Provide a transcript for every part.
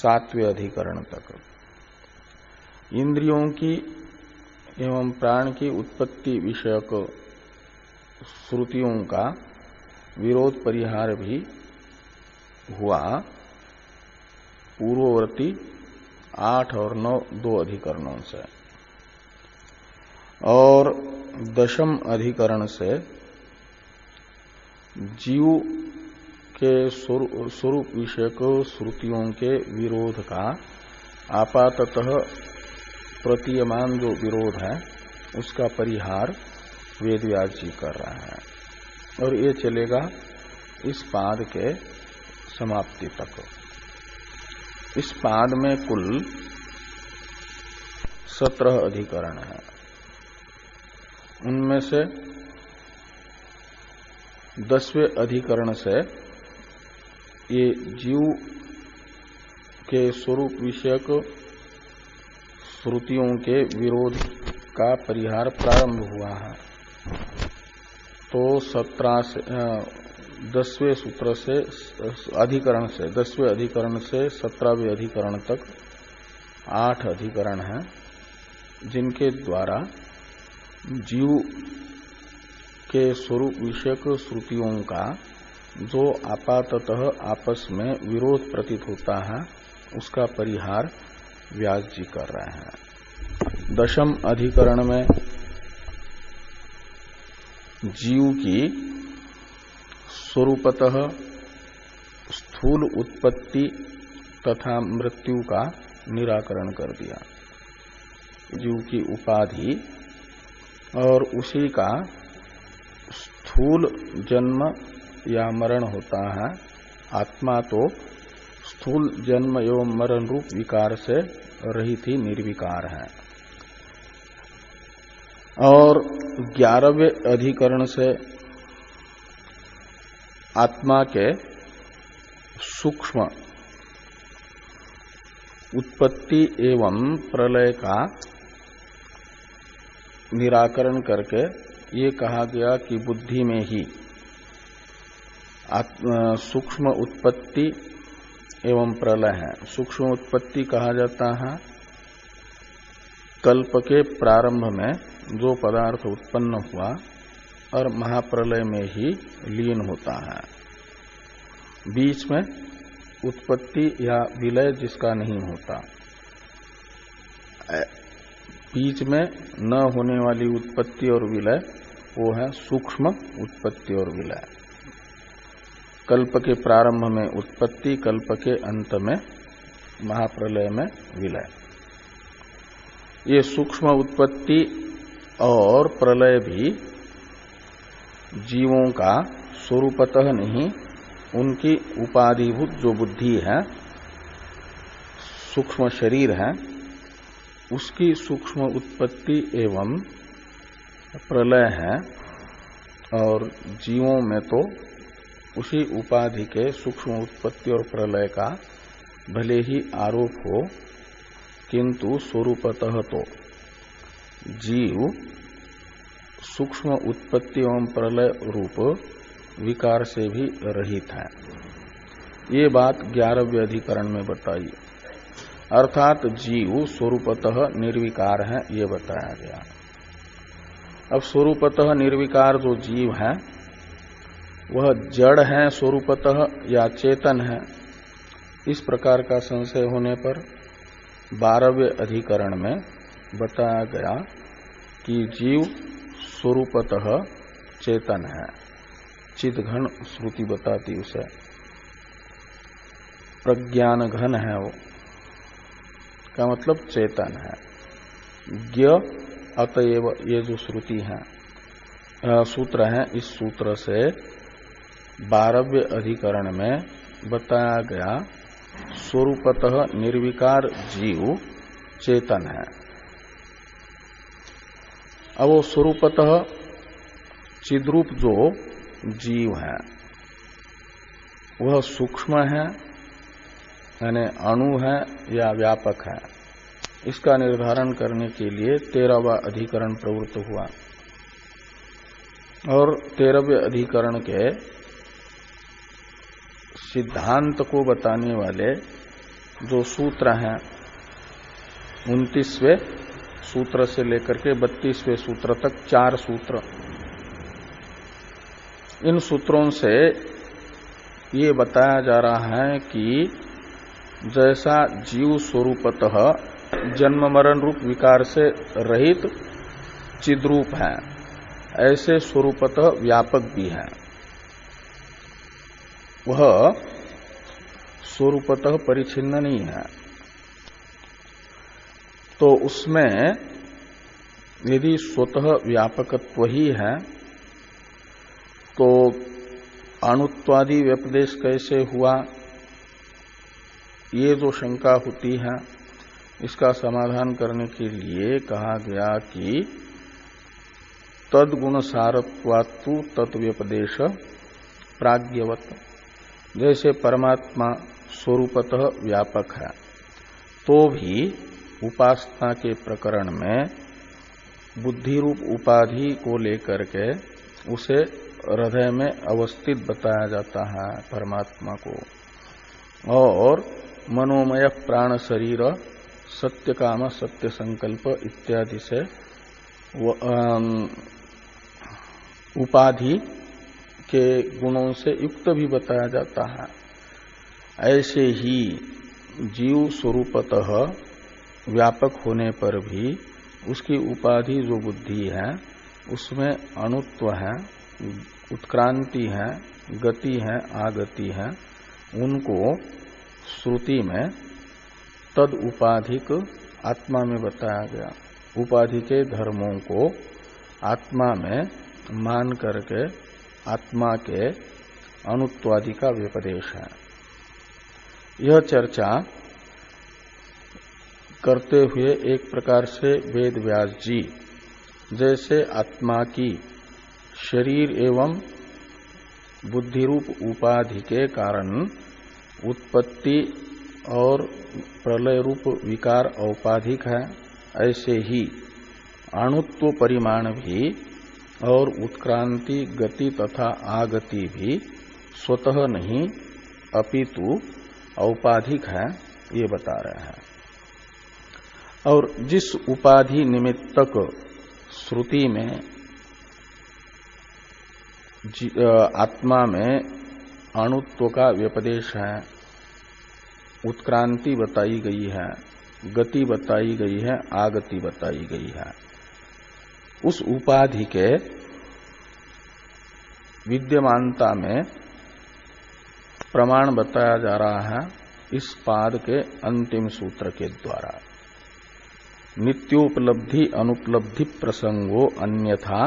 7वें अधिकरण तक। इंद्रियों की एवं प्राण की उत्पत्ति विषयक श्रुतियों का विरोध परिहार भी हुआ पूर्ववर्ती 8 और 9 दो अधिकरणों से, और 10वें अधिकरण से जीव के स्वरूप विषयक श्रुतियों के विरोध का आपाततः प्रतीयमान जो विरोध है उसका परिहार वेदव्यास जी कर रहे हैं, और ये चलेगा इस पाद के समाप्ति तक। इस पाद में कुल 17 अधिकरण है। उनमें से 10वें अधिकरण से ये जीव के स्वरूप विषयक श्रुतियों के विरोध का परिहार प्रारंभ हुआ है। तो 10वें सूत्र से अधिकरण से 10वें अधिकरण से 17वें अधिकरण तक 8 अधिकरण हैं, जिनके द्वारा जीव के स्वरूप विषयक श्रुतियों का जो आपाततः आपस में विरोध प्रतीत होता है उसका परिहार व्यास जी कर रहे हैं। 10वें अधिकरण में जीव की स्वरूपतः स्थूल उत्पत्ति तथा मृत्यु का निराकरण कर दिया। जीव की उपाधि और उसी का स्थूल जन्म या मरण होता है। आत्मा तो स्थूल जन्म एवं मरण रूप विकार से रहित ही निर्विकार है। और 11वें अधिकरण से आत्मा के सूक्ष्म उत्पत्ति एवं प्रलय का निराकरण करके ये कहा गया कि बुद्धि में ही सूक्ष्म उत्पत्ति एवं प्रलय है। सूक्ष्म उत्पत्ति कहा जाता है कल्प के प्रारंभ में जो पदार्थ उत्पन्न हुआ और महाप्रलय में ही लीन होता है। बीच में उत्पत्ति या विलय जिसका नहीं होता, बीच में न होने वाली उत्पत्ति और विलय वो है सूक्ष्म उत्पत्ति और विलय। कल्प के प्रारंभ में उत्पत्ति, कल्प के अंत में महाप्रलय में विलय। ये सूक्ष्म उत्पत्ति और प्रलय भी जीवों का स्वरूपतः नहीं, उनकी उपाधिभूत जो बुद्धि है, सूक्ष्म शरीर है, उसकी सूक्ष्म उत्पत्ति एवं प्रलय है। और जीवों में तो उसी उपाधि के सूक्ष्म उत्पत्ति और प्रलय का भले ही आरोप हो, किंतु स्वरूपतः तो जीव सूक्ष्म उत्पत्ति एवं प्रलय रूप विकार से भी रहित है। ये बात 11वें अधिकरण में बताई। अर्थात जीव स्वरूपतः निर्विकार है, ये बताया गया। अब स्वरूपतः निर्विकार जो जीव है वह जड़ है स्वरूपतः या चेतन है, इस प्रकार का संशय होने पर 12वें अधिकरण में बताया गया कि जीव स्वरूपतः चेतन है। चिद्घन श्रुति बताती उसे, प्रज्ञान घन है वो, का मतलब चेतन है। ज्ञ अतएव ये जो श्रुति है सूत्र है, इस सूत्र से 12वें अधिकरण में बताया गया स्वरूपतः निर्विकार जीव चेतन है। अब वो स्वरूपतः चिद्रूप जो जीव है वह सूक्ष्म है, यानी अणु है या व्यापक है, इसका निर्धारण करने के लिए 13वां अधिकरण प्रवृत्त हुआ। और 13वें अधिकरण के सिद्धांत को बताने वाले जो सूत्र हैं 29वें सूत्र से लेकर के 32वें सूत्र तक 4 सूत्र, इन सूत्रों से ये बताया जा रहा है कि जैसा जीव स्वरूपतः जन्म मरण रूप विकार से रहित चिद्रूप है, ऐसे स्वरूपतः व्यापक भी है। वह स्वरूपतः परिच्छिन्न नहीं है। तो उसमें यदि स्वतः व्यापकत्व ही है तो अणुत्वादि व्यपदेश कैसे हुआ, ये जो शंका होती है, इसका समाधान करने के लिए कहा गया कि तद्गुण सारत्वात्तु तत्व्यपदेश प्राज्ञवत। जैसे परमात्मा स्वरूपतः व्यापक है तो भी उपासना के प्रकरण में बुद्धि रूप उपाधि को लेकर के उसे हृदय में अवस्थित बताया जाता है परमात्मा को, और मनोमय प्राण शरीर सत्य काम सत्य संकल्प इत्यादि से उपाधि के गुणों से युक्त भी बताया जाता है। ऐसे ही जीव स्वरूपतः व्यापक होने पर भी उसकी उपाधि जो बुद्धि है उसमें अणुत्व है, उत्क्रांति है, गति है, आगति है, उनको श्रुति में तद उपाधिक आत्मा में बताया गया। उपाधि के धर्मों को आत्मा में मान करके आत्मा के अणुत्वादि का व्यपदेश है। यह चर्चा करते हुए एक प्रकार से वेद व्यास जी जैसे आत्मा की शरीर एवं बुद्धि रूप उपाधि के कारण उत्पत्ति और प्रलय रूप विकार औपाधिक है, ऐसे ही अणुत्व परिमाण भी और उत्क्रांति गति तथा आगति भी स्वतः नहीं अपितु औपाधिक है, ये बता रहे हैं। और जिस उपाधि निमित्तक श्रुति में आत्मा में अणुत्व का व्यपदेश है, उत्क्रांति बताई गई है, गति बताई गई है, आगति बताई गई है, उस उपाधि के विद्यमानता में प्रमाण बताया जा रहा है इस पाद के अंतिम सूत्र के द्वारा। नित्योपलब्धि अनुपलब्धि प्रसंगो अन्यथा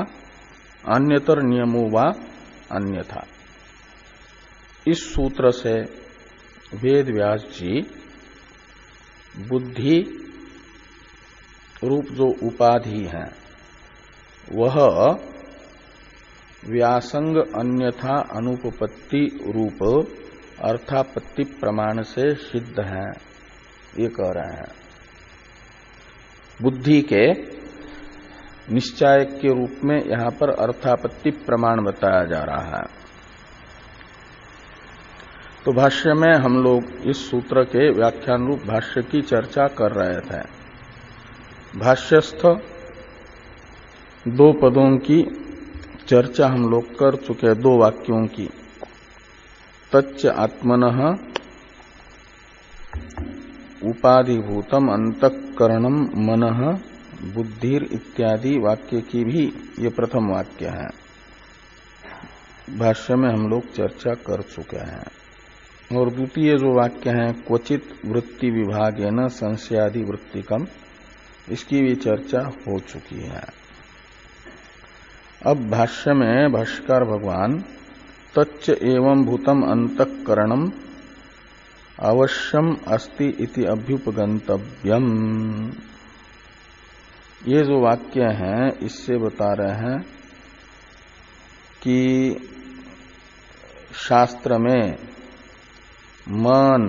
अन्यतर नियमो वा अन्यथा। इस सूत्र से वेद व्यास जी बुद्धि रूप जो उपाधि है वह व्यासंग अन्यथा अनुपपत्ति रूप अर्थापत्ति प्रमाण से सिद्ध है, ये कह रहे हैं। बुद्धि के निश्चायक के रूप में यहां पर अर्थापत्ति प्रमाण बताया जा रहा है। तो भाष्य में हम लोग इस सूत्र के व्याख्यान रूप भाष्य की चर्चा कर रहे थे। भाष्यस्थ 2 पदों की चर्चा हम लोग कर चुके, 2 वाक्यों की। तच्च आत्मनः उपाधिभूतम अंतःकरणम मनः बुद्धिर इत्यादि वाक्य की भी ये प्रथम वाक्य है, भाष्य में हम लोग चर्चा कर चुके हैं। और द्वितीय जो वाक्य है क्वचित वृत्ति विभागेन संशयादि वृत्तिकम, इसकी भी चर्चा हो चुकी है। अब भाष्य में भाष्यकार भगवान तच्च एवं भूतम अंतःकरणम अवश्यम अस्ति इति अभ्युपगंतव्यम, ये जो वाक्य हैं इससे बता रहे हैं कि शास्त्र में मन,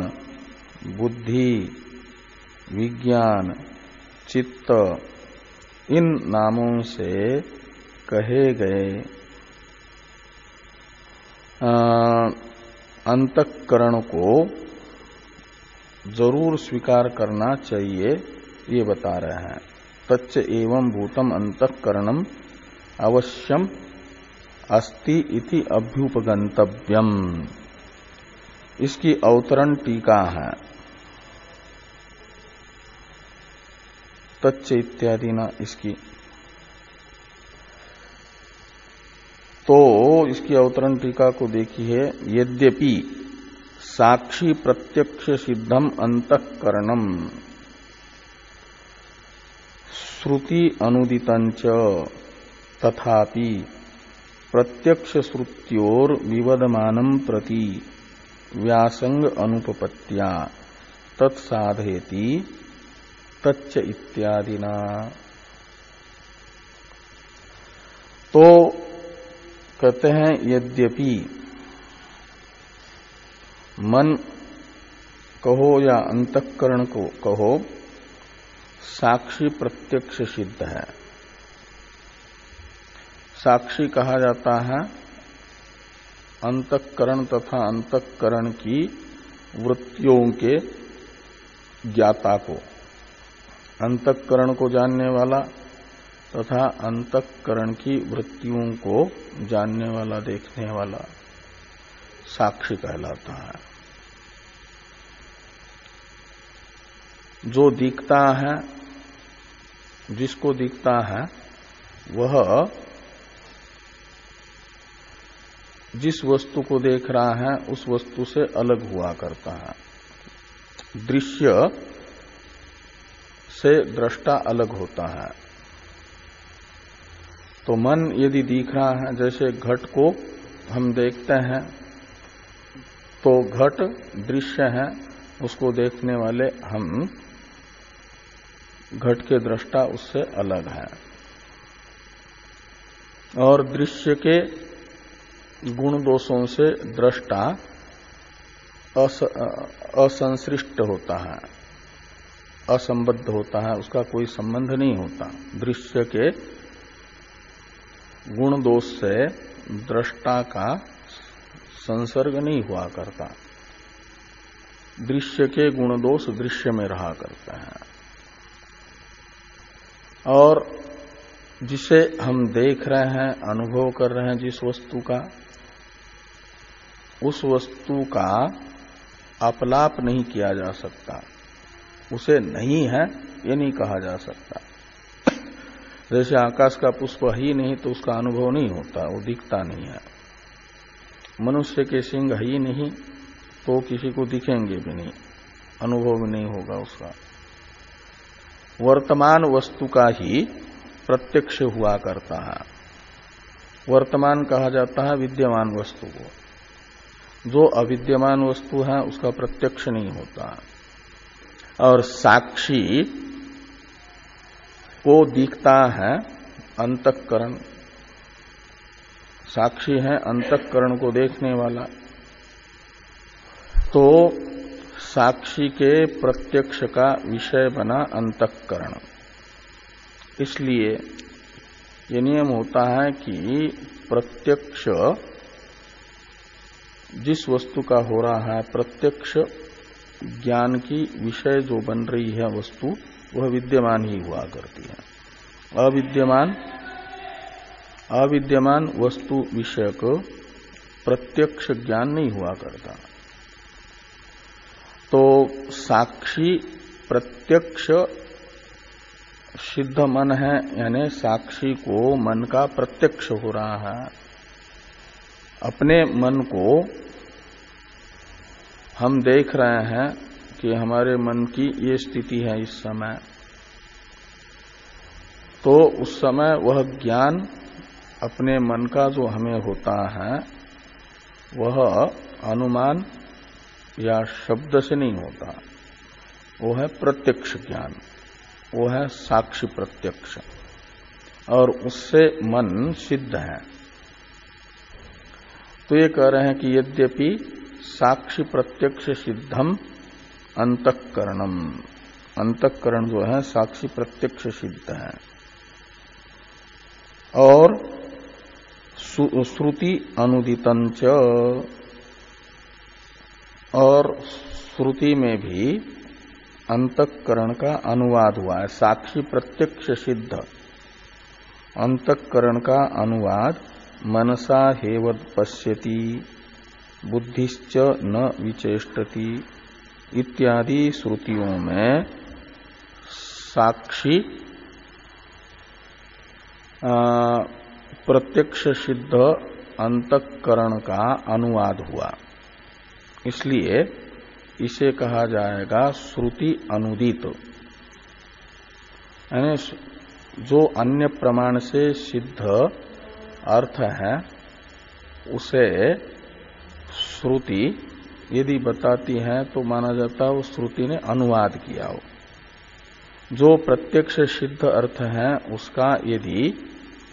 बुद्धि, विज्ञान, चित्त इन नामों से कहे गए अंतःकरण को जरूर स्वीकार करना चाहिए, ये बता रहे हैं। तच्च एवं भूतम अंतःकरणम अवश्यम अस्ति इति अभ्युपगंतव्यम। इसकी अवतरण टीका है। तच्च इत्यादि ना इसकी, तो इसकी अवतरण टीका को देखिए। यद्यपि साक्षी प्रत्यक्ष सिद्धम अंतःकरणम श्रुति अनुदितंच तथापि प्रत्यक्ष श्रुत्योर विवदमानं प्रति व्यासंग अनुपपत्त्या तत्साधयति तच्च इत्यादिना। तो कहते हैं यद्यपि मन कहो या अंतःकरण को कहो, साक्षी प्रत्यक्ष सिद्ध है। साक्षी कहा जाता है अंतःकरण तथा अंतःकरण की वृत्तियों के ज्ञाता को, अंतःकरण को जानने वाला तथा अंतःकरण की वृत्तियों को जानने वाला, देखने वाला साक्षी कहलाता है। जो दिखता है, जिसको दिखता है, वह जिस वस्तु को देख रहा है उस वस्तु से अलग हुआ करता है। दृश्य से दृष्टा अलग होता है। तो मन यदि दिख रहा है, जैसे घट को हम देखते हैं तो घट दृश्य है, उसको देखने वाले हम, घट के दृष्टा उससे अलग है। और दृश्य के गुण दोषों से दृष्टा असंश्लिष्ट होता है, असंबद्ध होता है, उसका कोई संबंध नहीं होता। दृश्य के गुण दोष से दृष्टा का संसर्ग नहीं हुआ करता। दृश्य के गुण दोष दृश्य में रहा करते हैं। और जिसे हम देख रहे हैं, अनुभव कर रहे हैं जिस वस्तु का, उस वस्तु का अपलाप नहीं किया जा सकता, उसे नहीं है ये नहीं कहा जा सकता। जैसे आकाश का पुष्प ही नहीं तो उसका अनुभव नहीं होता, वो दिखता नहीं है। मनुष्य के सिंग ही नहीं तो किसी को दिखेंगे भी नहीं, अनुभव भी नहीं होगा उसका। वर्तमान वस्तु का ही प्रत्यक्ष हुआ करता है। वर्तमान कहा जाता है विद्यमान वस्तु को। जो अविद्यमान वस्तु है उसका प्रत्यक्ष नहीं होता। और साक्षी को दिखता है अंतःकरण, साक्षी है अंतःकरण को देखने वाला। तो साक्षी के प्रत्यक्ष का विषय बना अंतःकरण। इसलिए ये नियम होता है कि प्रत्यक्ष जिस वस्तु का हो रहा है, प्रत्यक्ष ज्ञान की विषय जो बन रही है वस्तु, वह विद्यमान ही हुआ करती है। अविद्यमान वस्तु विषयक प्रत्यक्ष ज्ञान नहीं हुआ करता। तो साक्षी प्रत्यक्ष सिद्ध मन है, यानी साक्षी को मन का प्रत्यक्ष हो रहा है। अपने मन को हम देख रहे हैं कि हमारे मन की ये स्थिति है इस समय, तो उस समय वह ज्ञान अपने मन का जो हमें होता है वह अनुमान या शब्द से नहीं होता, वो है प्रत्यक्ष ज्ञान, वो है साक्षी प्रत्यक्ष, और उससे मन सिद्ध है। तो ये कह रहे हैं कि यद्यपि साक्षी प्रत्यक्ष सिद्धम अंतःकरणम, अंतःकरण जो है साक्षी प्रत्यक्ष सिद्ध है। और श्रुति अनुदितंच, और श्रुति में भी अंतःकरण का अनुवाद हुआ है। साक्षी प्रत्यक्ष सिद्ध अंतःकरण का अनुवाद मनसा हेवद पश्यति बुद्धिश्च न विचेष्टति इत्यादि श्रुतियों में साक्षी प्रत्यक्ष सिद्ध अंतःकरण का अनुवाद हुआ। इसलिए इसे कहा जाएगा श्रुति अनुदित, यानी जो अन्य प्रमाण से सिद्ध अर्थ है उसे श्रुति यदि बताती है तो माना जाता है वो श्रुति ने अनुवाद किया हो। जो प्रत्यक्ष सिद्ध अर्थ है उसका यदि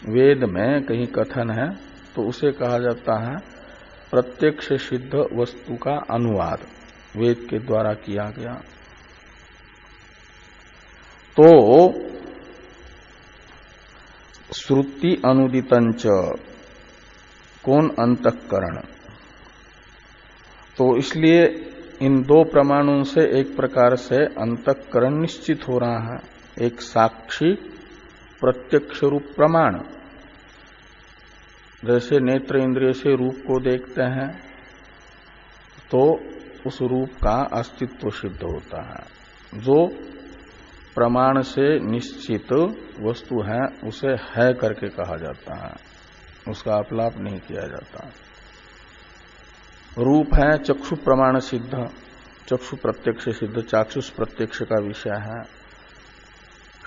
वेद में कहीं कथन है तो उसे कहा जाता है प्रत्यक्ष सिद्ध वस्तु का अनुवाद, वेद के द्वारा किया गया। तो श्रुति अनुदितंच कौन अंतःकरण, तो इसलिए इन दो प्रमाणों से एक प्रकार से अंतःकरण निश्चित हो रहा है। एक साक्षी प्रत्यक्ष रूप प्रमाण, जैसे नेत्र इंद्रिय से रूप को देखते हैं तो उस रूप का अस्तित्व सिद्ध होता है। जो प्रमाण से निश्चित वस्तु है उसे है करके कहा जाता है, उसका अपलाप नहीं किया जाता। रूप है चक्षु प्रमाण सिद्ध, चक्षु प्रत्यक्ष सिद्ध, चाक्षुष प्रत्यक्ष का विषय है।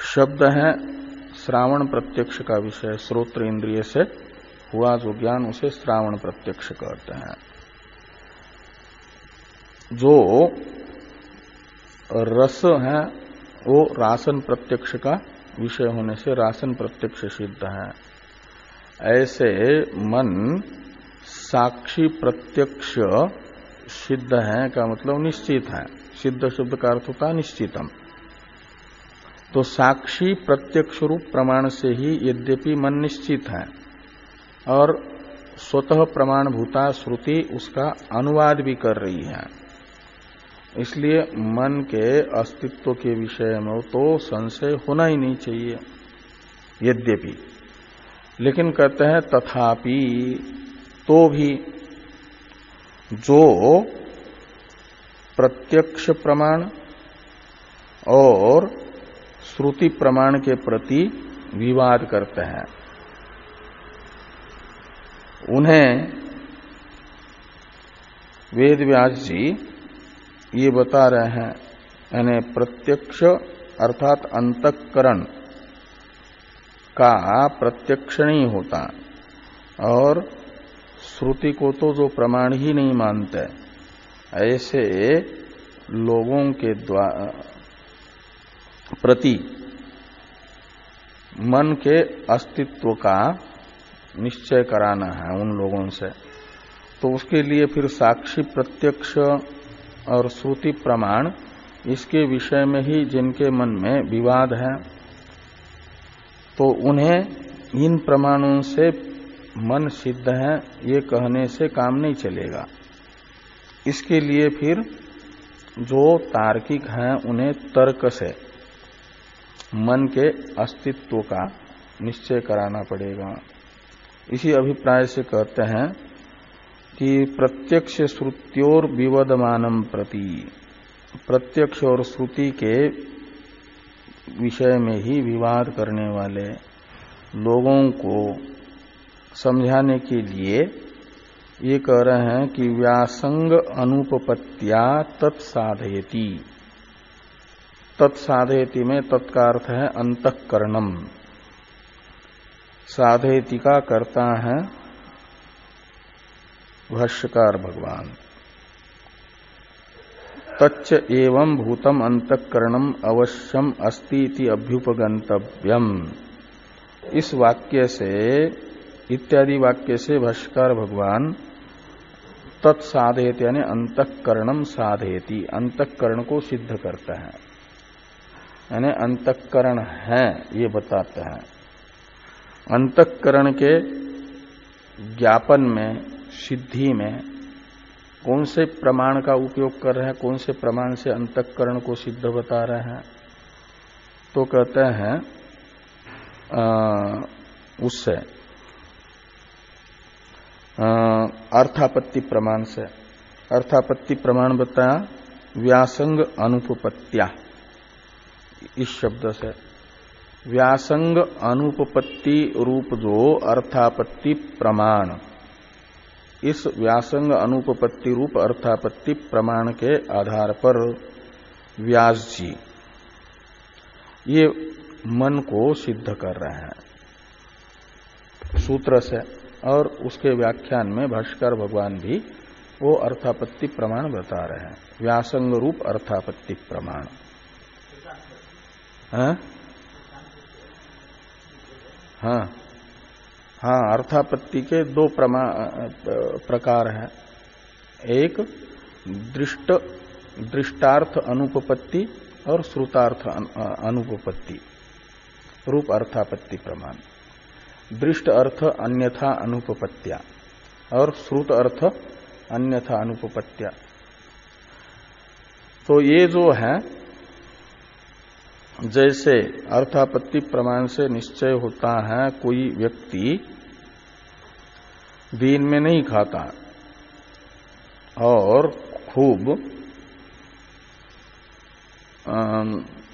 शब्द है श्रावण प्रत्यक्ष का विषय, श्रोत्र इंद्रिय से हुआ जो ज्ञान उसे श्रावण प्रत्यक्ष कहते हैं। जो रस है वो रासन प्रत्यक्ष का विषय होने से रासन प्रत्यक्ष सिद्ध है। ऐसे मन साक्षी प्रत्यक्ष सिद्ध है का मतलब निश्चित है। सिद्ध शब्द का अर्थ होता है निश्चितम। तो साक्षी प्रत्यक्ष रूप प्रमाण से ही यद्यपि मन निश्चित है और स्वतः प्रमाणभूता श्रुति उसका अनुवाद भी कर रही है, इसलिए मन के अस्तित्व के विषय में तो संशय होना ही नहीं चाहिए। यद्यपि, लेकिन कहते हैं तथापि, तो भी जो प्रत्यक्ष प्रमाण और श्रुति प्रमाण के प्रति विवाद करते हैं उन्हें वेद व्यास जी ये बता रहे हैं, यानी प्रत्यक्ष अर्थात अंतःकरण का प्रत्यक्ष नहीं होता और श्रुति को तो जो प्रमाण ही नहीं मानते, ऐसे लोगों के द्वारा प्रति मन के अस्तित्व का निश्चय कराना है उन लोगों से। तो उसके लिए फिर साक्षी प्रत्यक्ष और श्रुति प्रमाण इसके विषय में ही जिनके मन में विवाद है तो उन्हें इन प्रमाणों से मन सिद्ध है ये कहने से काम नहीं चलेगा। इसके लिए फिर जो तार्किक हैं उन्हें तर्क से मन के अस्तित्व का निश्चय कराना पड़ेगा। इसी अभिप्राय से कहते हैं कि प्रत्यक्ष श्रुत्योर विवदमानम प्रति, प्रत्यक्ष और श्रुति के विषय में ही विवाद करने वाले लोगों को समझाने के लिए ये कह रहे हैं कि व्यासंग अनुपपत्या तत्साधयति। तत्साधयति में तत्का अर्थ है अंतःकरणम, साधयति का करता है भाष्यकार भगवान। तच्च एवं भूतम अंतःकरणम अवश्यम अस्ति इति अभ्युपगंतव्यम। इस वाक्य से, इत्यादि वाक्य से भाष्यकार भगवान तत्साधयति यानी अंतःकरणम साधयति, अंतःकरण को सिद्ध करता है, यानी अंतःकरण है ये बताते हैं। अंतःकरण के ज्ञापन में, सिद्धि में कौन से प्रमाण का उपयोग कर रहे हैं, कौन से प्रमाण से अंतःकरण को सिद्ध बता रहे हैं, तो कहते हैं उससे अर्थापत्ति प्रमाण से। अर्थापत्ति प्रमाण बताया व्यासंग अनुपपत्त्या, इस शब्द से व्यासंग अनुपपत्ति रूप जो अर्थापत्ति प्रमाण, इस व्यासंग अनुपपत्ति रूप अर्थापत्ति प्रमाण के आधार पर व्यास जी ये मन को सिद्ध कर रहे हैं सूत्र से, और उसके व्याख्यान में भाष्कर भगवान भी वो अर्थापत्ति प्रमाण बता रहे हैं, व्यासंग रूप अर्थापत्ति प्रमाण। हाँ, अर्थापत्ति के दो प्रकार हैं। एक दृष्टार्थ अनुपपत्ति और श्रुतार्थ अनुपपत्ति रूप अर्थापत्ति प्रमाण। दृष्ट अर्थ अन्यथा अनुपपत्त्या और श्रुत अर्थ अन्यथा अनुपपत्त्या। तो ये जो है, जैसे अर्थापत्ति प्रमाण से निश्चय होता है कोई व्यक्ति दिन में नहीं खाता और खूब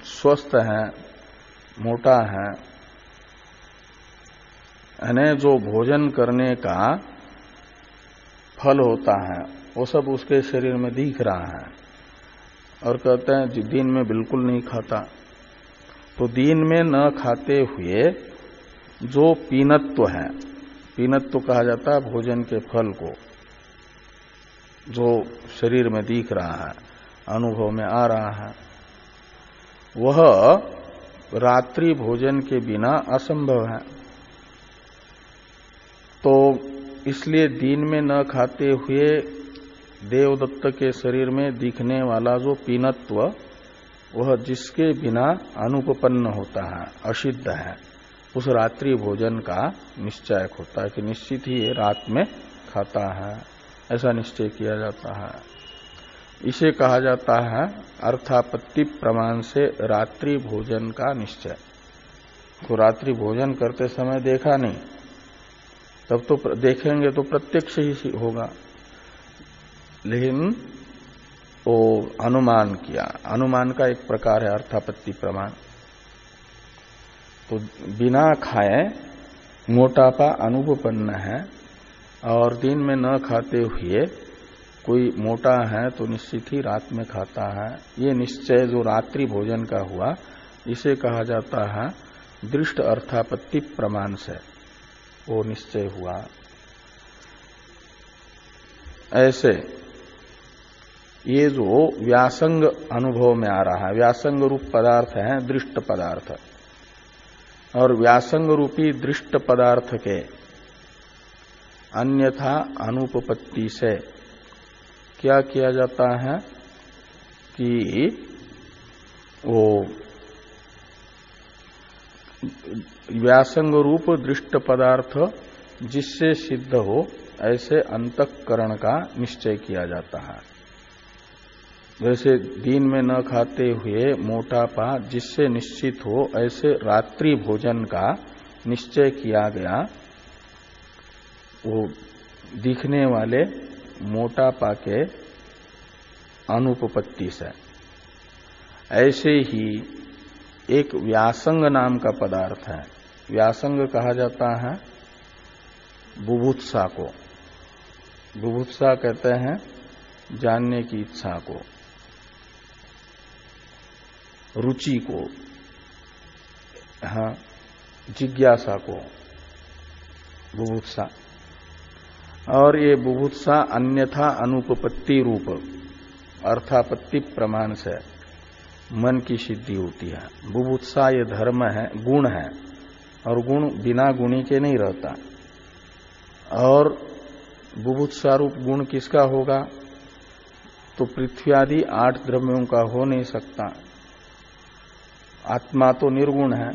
स्वस्थ है, मोटा है, यानी जो भोजन करने का फल होता है वो सब उसके शरीर में दिख रहा है, और कहते हैं दिन में बिल्कुल नहीं खाता। तो दिन में न खाते हुए जो पीनत्व है, पीनत्व कहा जाता है भोजन के फल को, जो शरीर में दिख रहा है, अनुभव में आ रहा है, वह रात्रि भोजन के बिना असंभव है। तो इसलिए दिन में न खाते हुए देवदत्त के शरीर में दिखने वाला जो पीनत्व, वह जिसके बिना अनुपपन्न होता है, असिद्ध है, उस रात्रि भोजन का निश्चय होता है कि निश्चित ही ये रात में खाता है, ऐसा निश्चय किया जाता है। इसे कहा जाता है अर्थापत्ति प्रमाण से रात्रि भोजन का निश्चय। तो रात्रि भोजन करते समय देखा नहीं, तब तो देखेंगे तो प्रत्यक्ष ही होगा, लेकिन वो अनुमान किया, अनुमान का एक प्रकार है अर्थापत्ति प्रमाण। तो बिना खाए मोटापा अनुपपन्न है, और दिन में न खाते हुए कोई मोटा है तो निश्चित ही रात में खाता है। ये निश्चय जो रात्रि भोजन का हुआ, इसे कहा जाता है दृष्ट अर्थापत्ति प्रमाण से वो निश्चय हुआ। ऐसे ये जो व्यासंग अनुभव में आ रहा है, व्यासंग रूप पदार्थ है दृष्ट पदार्थ, और व्यासंग रूपी दृष्ट पदार्थ के अन्यथा अनुपपत्ति से क्या किया जाता है कि वो व्यासंग रूप दृष्ट पदार्थ जिससे सिद्ध हो, ऐसे अंतःकरण का निश्चय किया जाता है। जैसे दिन में न खाते हुए मोटापा जिससे निश्चित हो, ऐसे रात्रि भोजन का निश्चय किया गया वो दिखने वाले मोटापा के अनुपपत्ति से। ऐसे ही एक व्यासंग नाम का पदार्थ है, व्यासंग कहा जाता है बुभुत्सा को। बुभुत्सा कहते हैं जानने की इच्छा को, रुचि को, हाँ, जिज्ञासा को बुभुत्सा। और ये बुभुत्सा अन्यथा अनुपपत्ति रूप अर्थापत्ति प्रमाण से मन की सिद्धि होती है। बुभुत्सा ये धर्म है, गुण है, और गुण बिना गुणी के नहीं रहता। और बुभुत्सा रूप गुण किसका होगा? तो पृथ्वी आदि 8 द्रव्यों का हो नहीं सकता। आत्मा तो निर्गुण है,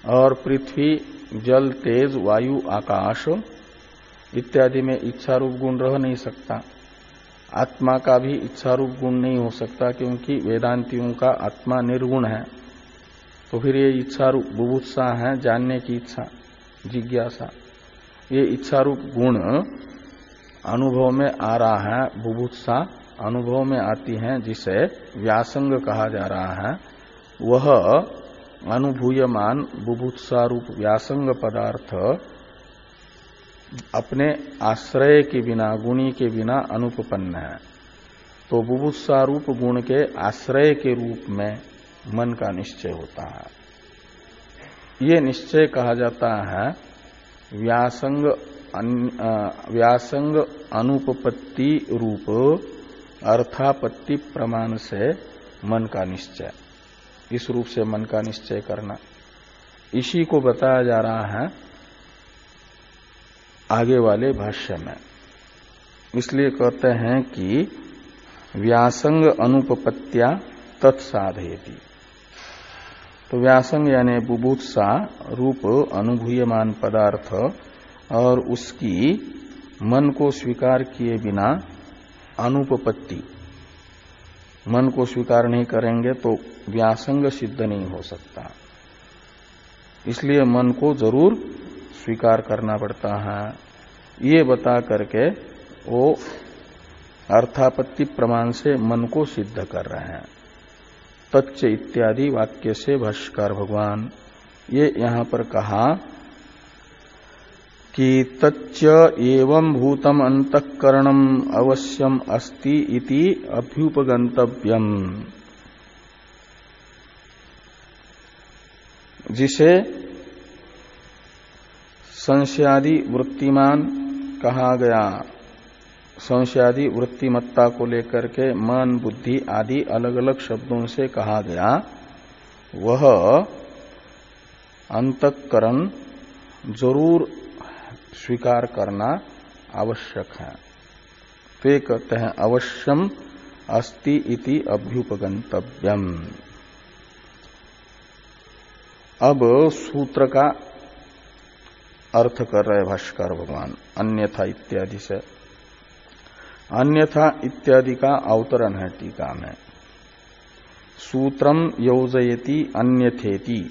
और पृथ्वी, जल, तेज, वायु, आकाश इत्यादि में इच्छा रूप गुण रह नहीं सकता। आत्मा का भी इच्छा रूप गुण नहीं हो सकता, क्योंकि वेदांतियों का आत्मा निर्गुण है। तो फिर ये इच्छा रूप बुभुत्सा है, जानने की इच्छा, जिज्ञासा, ये इच्छा रूप गुण अनुभव में आ रहा है। बुभुत्सा अनुभव में आती है, जिसे व्यासंग कहा जा रहा है। वह अनुभूयमान बुभुत्सा रूप व्यासंग पदार्थ अपने आश्रय के बिना, गुणी के बिना अनुपपन्न है। तो बुभुत्सा रूप गुण के आश्रय के रूप में मन का निश्चय होता है। ये निश्चय कहा जाता है व्यासंग अनुपपत्ति रूप अर्थापत्ति प्रमाण से मन का निश्चय, इस रूप से मन का निश्चय करना, इसी को बताया जा रहा है आगे वाले भाष्य में। इसलिए कहते हैं कि व्यासंग अनुपपत्त्या तत्साधयति। तो व्यासंग यानी बुभुत्सा रूप अनुभूयमान पदार्थ और उसकी मन को स्वीकार किए बिना अनुपपत्ति, मन को स्वीकार नहीं करेंगे तो व्यासंग सिद्ध नहीं हो सकता। इसलिए मन को जरूर स्वीकार करना पड़ता है। ये बता करके वो अर्थापत्ति प्रमाण से मन को सिद्ध कर रहे हैं। तच्च इत्यादि वाक्य से भाष्यकार भगवान ये यहां पर कहा कि तच्च एवं भूतम अंतःकरणम अवश्यम अस्ति इति अभ्युपगंतव्यम, जिसे संशयादि वृत्तिमान कहा गया। संशयादि वृत्तिमत्ता को लेकर के मन, बुद्धि आदि अलग अलग शब्दों से कहा गया, वह अंतःकरण जरूर स्वीकार करना आवश्यक है। तो कहते हैं अवश्यम अस्ति इति अभ्युपगंतव्यम। अब सूत्र का अर्थ कर रहे भाष्यकार भगवान अन्यथा इत्यादि से। अन्यथा इत्यादि का अवतरण है टीका में। सूत्रम योजयति अन्यथेति।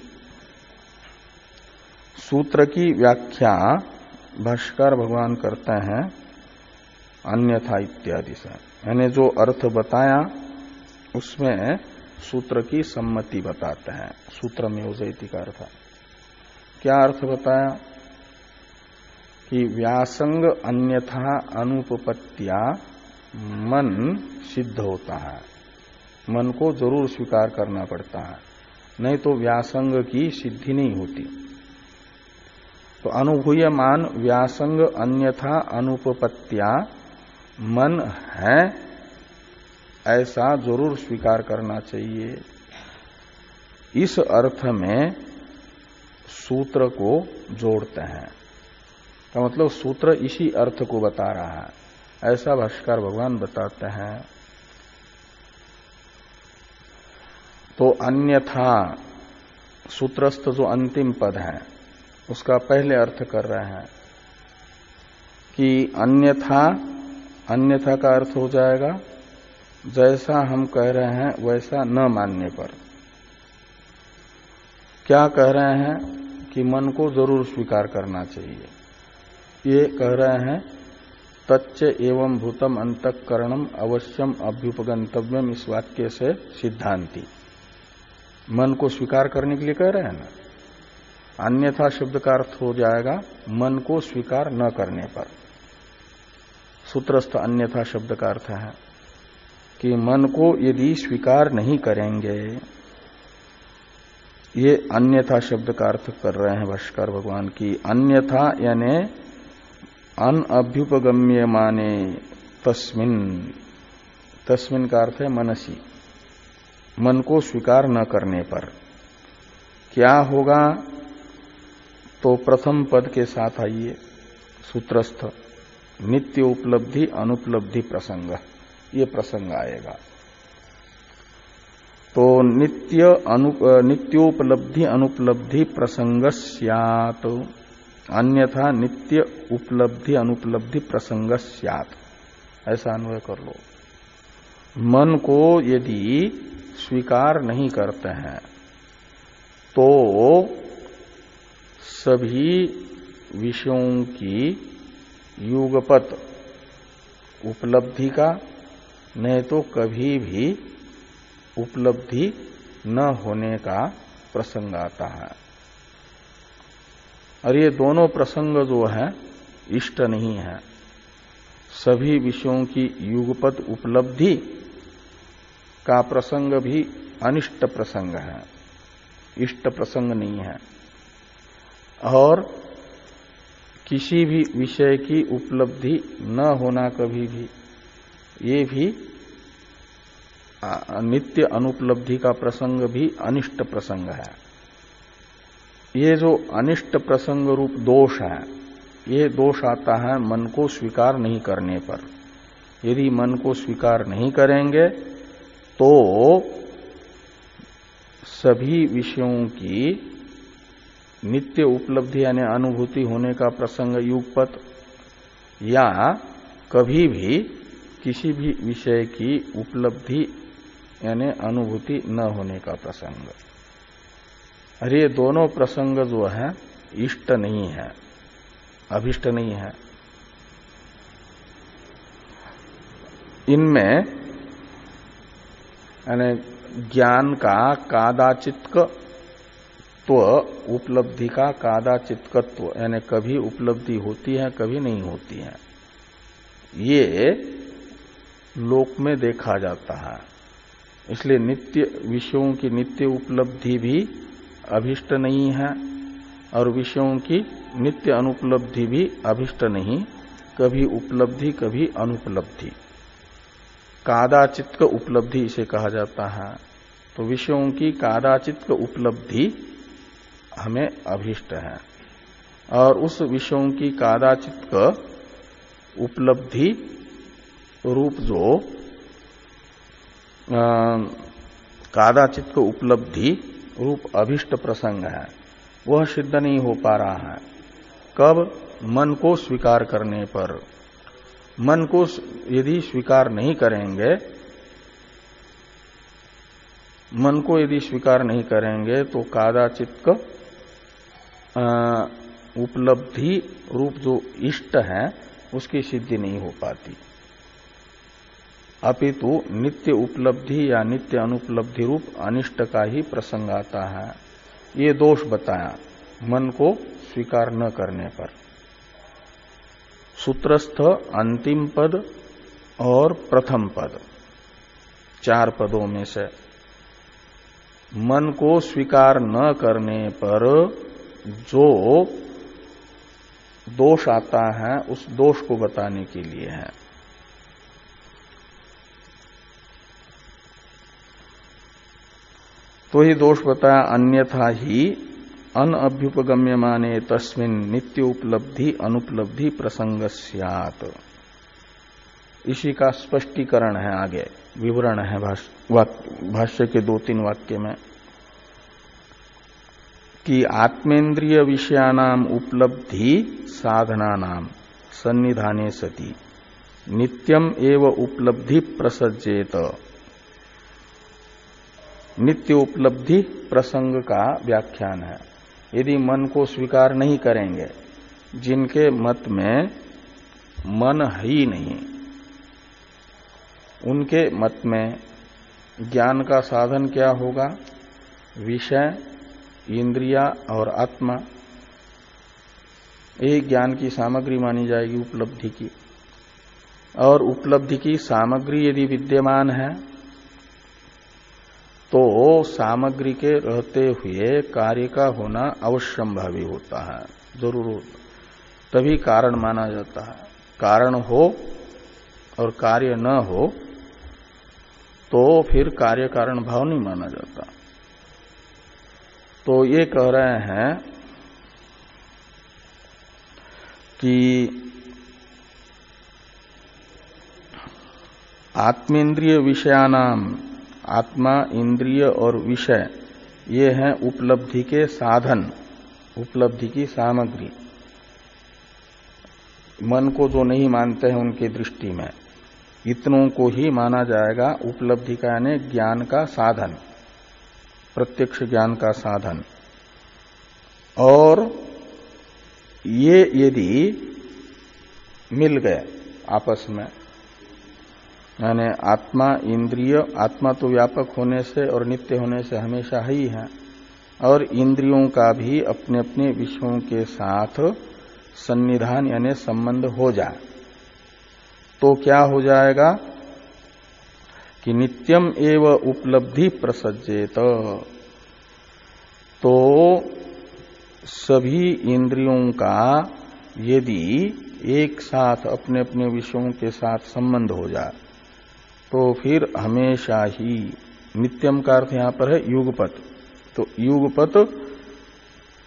सूत्र की व्याख्या भाष्यकार भगवान करते हैं अन्यथा इत्यादि से, यानी जो अर्थ बताया उसमें सूत्र की सम्मति बताते हैं। सूत्र में योजयति का अर्थ क्या अर्थ बताया कि व्यासंग अन्यथा अनुपपत्तिया मन सिद्ध होता है, मन को जरूर स्वीकार करना पड़ता है, नहीं तो व्यासंग की सिद्धि नहीं होती। तो अनुभूयमान व्यासंग अन्यथा अनुपपत्तिया मन है, ऐसा जरूर स्वीकार करना चाहिए। इस अर्थ में सूत्र को जोड़ते हैं, का मतलब सूत्र इसी अर्थ को बता रहा है, ऐसा भाष्यकार भगवान बताते हैं। तो अन्यथा सूत्रस्थ जो अंतिम पद है उसका पहले अर्थ कर रहे हैं कि अन्यथा, अन्यथा का अर्थ हो जाएगा जैसा हम कह रहे हैं वैसा न मानने पर। क्या कह रहे हैं कि मन को जरूर स्वीकार करना चाहिए। ये कह रहे हैं तच्च एवं भूतम अंतःकरणम अवश्यम अभ्युपगंतव्यम, इस वाक्य से सिद्धांति मन को स्वीकार करने के लिए कह रहे हैं ना। अन्यथा शब्द का अर्थ हो जाएगा मन को स्वीकार न करने पर। सूत्रस्थ अन्यथा शब्द का अर्थ है कि मन को यदि स्वीकार नहीं करेंगे, ये अन्यथा शब्द का अर्थ कर रहे हैं भाष्यकार भगवान की। अन्यथा यानी अनअभ्युपगम्य माने तस्मिन, तस्मिन का अर्थ है मनसी, मन को स्वीकार न करने पर क्या होगा। तो प्रथम पद के साथ आइए, सूत्रस्थ नित्य उपलब्धि अनुपलब्धि प्रसंग, ये प्रसंग आएगा। तो नित्योपलब्धि अनुपलब्धि प्रसंग स्यात्, अन्यथा नित्य उपलब्धि अनुपलब्धि प्रसंग स्यात्, ऐसा अन्वय कर लो। मन को यदि स्वीकार नहीं करते हैं तो सभी विषयों की युगपत उपलब्धि का नहीं तो कभी भी उपलब्धि न होने का प्रसंग आता है। और ये दोनों प्रसंग जो है इष्ट नहीं है। सभी विषयों की युगपत उपलब्धि का प्रसंग भी अनिष्ट प्रसंग है, इष्ट प्रसंग नहीं है। और किसी भी विषय की उपलब्धि न होना कभी भी, ये भी नित्य अनुपलब्धि का प्रसंग भी अनिष्ट प्रसंग है। ये जो अनिष्ट प्रसंग रूप दोष है, ये दोष आता है मन को स्वीकार नहीं करने पर। यदि मन को स्वीकार नहीं करेंगे तो सभी विषयों की नित्य उपलब्धि यानी अनुभूति होने का प्रसंग युगपत, या कभी भी किसी भी विषय की उपलब्धि यानी अनुभूति न होने का प्रसंग। अरे ये दोनों प्रसंग जो है इष्ट नहीं है, अभिष्ट नहीं है। इनमें यानी ज्ञान का कादाचित्क तो उपलब्धि का कादाचित्कत्व यानी कभी उपलब्धि होती है कभी नहीं होती है, ये लोक में देखा जाता है। इसलिए नित्य विषयों की नित्य उपलब्धि भी अभिष्ट नहीं है और विषयों की नित्य अनुपलब्धि भी अभिष्ट नहीं, कभी उपलब्धि कभी अनुपलब्धि, कादाचित्क उपलब्धि इसे कहा जाता है। तो विषयों की कादाचित्क उपलब्धि हमें अभिष्ट है और उस विषयों की कादाचित्क उपलब्धि रूप जो कादाचित्क उपलब्धि रूप अभिष्ट प्रसंग है वह सिद्ध नहीं हो पा रहा है। कब? मन को स्वीकार करने पर। मन को यदि स्वीकार नहीं करेंगे, मन को यदि स्वीकार नहीं करेंगे तो कादाचित्क उपलब्धि रूप जो इष्ट है उसकी सिद्धि नहीं हो पाती, अपितु नित्य उपलब्धि या नित्य अनुपलब्धि रूप अनिष्ट का ही प्रसंग आता है। ये दोष बताया मन को स्वीकार न करने पर। सूत्रस्थ अंतिम पद और प्रथम पद, 4 पदों में से मन को स्वीकार न करने पर जो दोष आता है उस दोष को बताने के लिए है। तो ही दोष बताया, अन्यथा ही अनअभ्युपगम्यमाने तस्मिन् नित्य उपलब्धि अनुपलब्धि प्रसंग स्यात्। इसी का स्पष्टीकरण है, आगे विवरण है भाष्य के 2-3 वाक्य में कि आत्मेन्द्रिय विषयानाम उपलब्धि साधनानाम सन्निधाने सति नित्यम एव उपलब्धि प्रसज्जेत। नित्य उपलब्धि प्रसंग का व्याख्यान है। यदि मन को स्वीकार नहीं करेंगे, जिनके मत में मन है ही नहीं, उनके मत में ज्ञान का साधन क्या होगा? विषय, इंद्रिया और आत्मा, ये ज्ञान की सामग्री मानी जाएगी उपलब्धि की। और उपलब्धि की सामग्री यदि विद्यमान है तो सामग्री के रहते हुए कार्य का होना अवश्यंभावी होता है, जरूर होता, तभी कारण माना जाता है। कारण हो और कार्य न हो तो फिर कार्य कारण भाव नहीं माना जाता। तो ये कह रहे हैं कि आत्मेन्द्रिय विषयानाम, आत्मा, इंद्रिय और विषय ये हैं उपलब्धि के साधन, उपलब्धि की सामग्री। मन को जो नहीं मानते हैं उनकी दृष्टि में, इतनों को ही माना जाएगा उपलब्धि का यानी ज्ञान का साधन, प्रत्यक्ष ज्ञान का साधन। और ये यदि मिल गए आपस में, यानी आत्मा इंद्रिय, आत्मा तो व्यापक होने से और नित्य होने से हमेशा ही है, और इंद्रियों का भी अपने अपने विषयों के साथ सन्निधान यानी संबंध हो जाए, तो क्या हो जाएगा कि नित्यम एव उपलब्धि प्रसज्जेत। तो सभी इंद्रियों का यदि एक साथ अपने अपने विषयों के साथ संबंध हो जाए तो फिर हमेशा ही, नित्यम का अर्थ यहां पर है युगपत, तो युगपत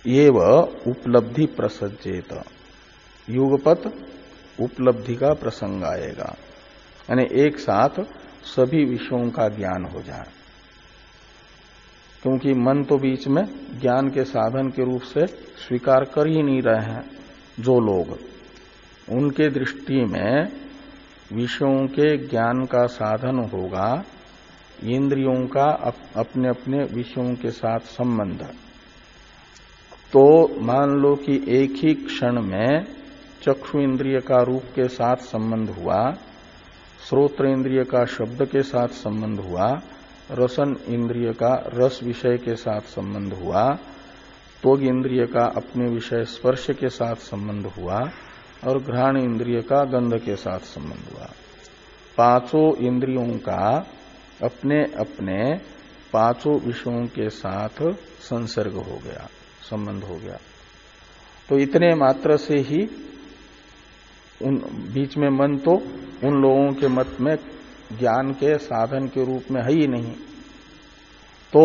एव उपलब्धि प्रसज्जेत, युगपत उपलब्धि का प्रसंग आएगा, यानी एक साथ सभी विषयों का ज्ञान हो जाए। क्योंकि मन तो बीच में ज्ञान के साधन के रूप से स्वीकार कर ही नहीं रहे हैं जो लोग, उनके दृष्टि में विषयों के ज्ञान का साधन होगा इंद्रियों का अपने अपने विषयों के साथ संबंध। तो मान लो कि एक ही क्षण में चक्षु इंद्रिय का रूप के साथ संबंध हुआ, श्रोत्र इंद्रिय का शब्द के साथ संबंध हुआ, रसन इंद्रिय का रस विषय के साथ संबंध हुआ, त्वग इंद्रिय का अपने विषय स्पर्श के साथ संबंध हुआ, और घ्राण इंद्रिय का गंध के साथ संबंध हुआ। पांचों इंद्रियों का अपने अपने पांचों विषयों के साथ संसर्ग हो गया, संबंध हो गया। तो इतने मात्र से ही उन बीच में मन तो उन लोगों के मत में ज्ञान के साधन के रूप में है ही नहीं। तो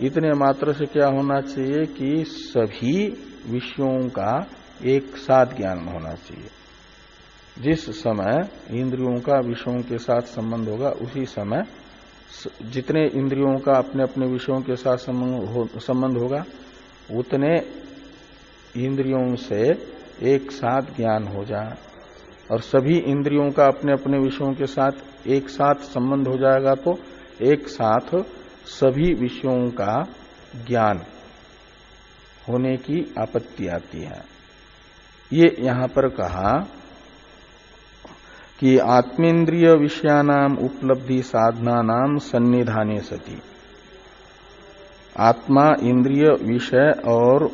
इतने मात्र से क्या होना चाहिए कि सभी विषयों का एक साथ ज्ञान होना चाहिए। जिस समय इंद्रियों का विषयों के साथ संबंध होगा उसी समय जितने इंद्रियों का अपने अपने विषयों के साथ संबंध होगा उतने इंद्रियों से एक साथ ज्ञान हो जाए, और सभी इंद्रियों का अपने अपने विषयों के साथ एक साथ संबंध हो जाएगा तो एक साथ सभी विषयों का ज्ञान होने की आपत्ति आती है। ये यहां पर कहा कि आत्मेन्द्रिय विषयानाम उपलब्धि साधनानाम सन्निधाने सति, आत्मा इंद्रिय विषय और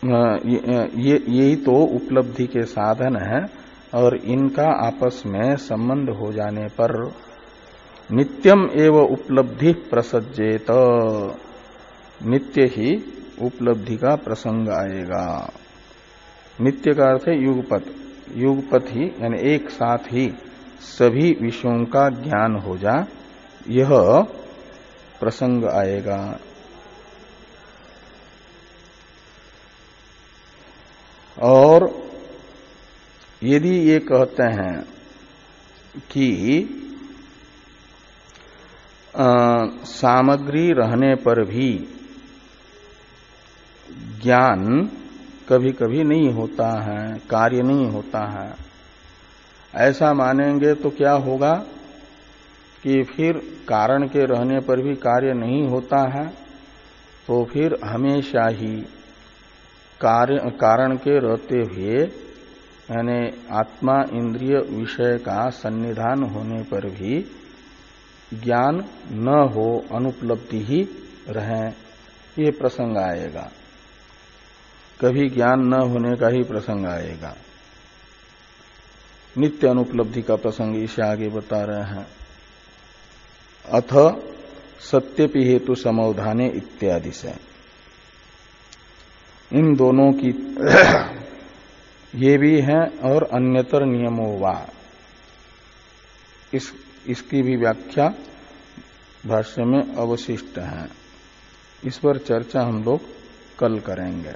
यही तो उपलब्धि के साधन है, और इनका आपस में संबंध हो जाने पर नित्यम एव उपलब्धि प्रसज्जेत, नित्य ही उपलब्धि का प्रसंग आएगा। नित्य का अर्थ है युगपत, युगपत ही यानी एक साथ ही सभी विषयों का ज्ञान हो जा, यह प्रसंग आएगा। और यदि ये कहते हैं कि सामग्री रहने पर भी ज्ञान कभी कभी नहीं होता है, कार्य नहीं होता है, ऐसा मानेंगे तो क्या होगा कि फिर कारण के रहने पर भी कार्य नहीं होता है, तो फिर हमेशा ही कारण के रहते हुए यानी आत्मा इंद्रिय विषय का सन्निधान होने पर भी ज्ञान न हो, अनुपलब्धि ही रहे, ये प्रसंग आएगा। कभी ज्ञान न होने का ही प्रसंग आएगा। नित्य अनुपलब्धि का प्रसंग इसे आगे बता रहे हैं। अथ सत्यपि हेतु समवधाने इत्यादि से इन दोनों की ये भी है और अन्यतर नियमो वा, इसकी भी व्याख्या भाष्य में अवशिष्ट है। इस पर चर्चा हम लोग कल करेंगे।